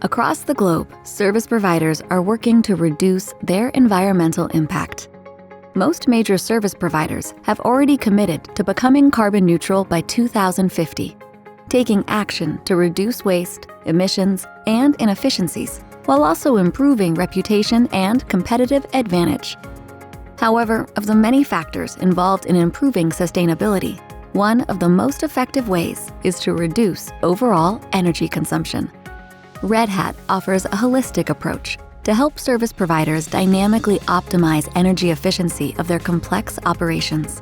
Across the globe, service providers are working to reduce their environmental impact. Most major service providers have already committed to becoming carbon neutral by 2050, taking action to reduce waste, emissions, and inefficiencies, while also improving reputation and competitive advantage. However, of the many factors involved in improving sustainability, one of the most effective ways is to reduce overall energy consumption. Red Hat offers a holistic approach to help service providers dynamically optimize energy efficiency of their complex operations.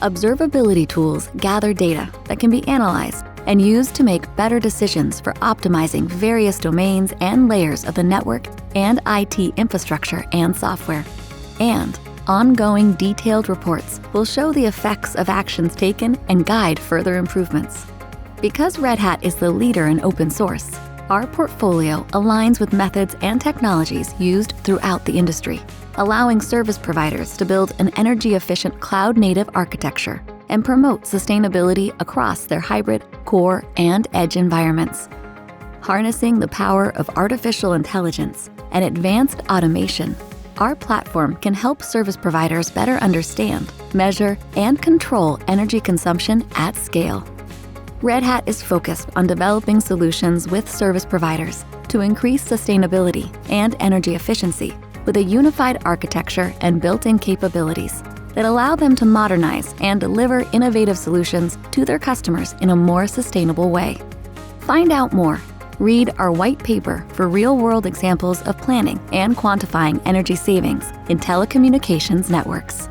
Observability tools gather data that can be analyzed and used to make better decisions for optimizing various domains and layers of the network and IT infrastructure and software. And ongoing detailed reports will show the effects of actions taken and guide further improvements. Because Red Hat is the leader in open source, our portfolio aligns with methods and technologies used throughout the industry, allowing service providers to build an energy-efficient cloud-native architecture and promote sustainability across their hybrid, core, and edge environments. Harnessing the power of artificial intelligence and advanced automation, our platform can help service providers better understand, measure, and control energy consumption at scale. Red Hat is focused on developing solutions with service providers to increase sustainability and energy efficiency with a unified architecture and built-in capabilities that allow them to modernize and deliver innovative solutions to their customers in a more sustainable way. Find out more. Read our white paper for real-world examples of planning and quantifying energy savings in telecommunications networks.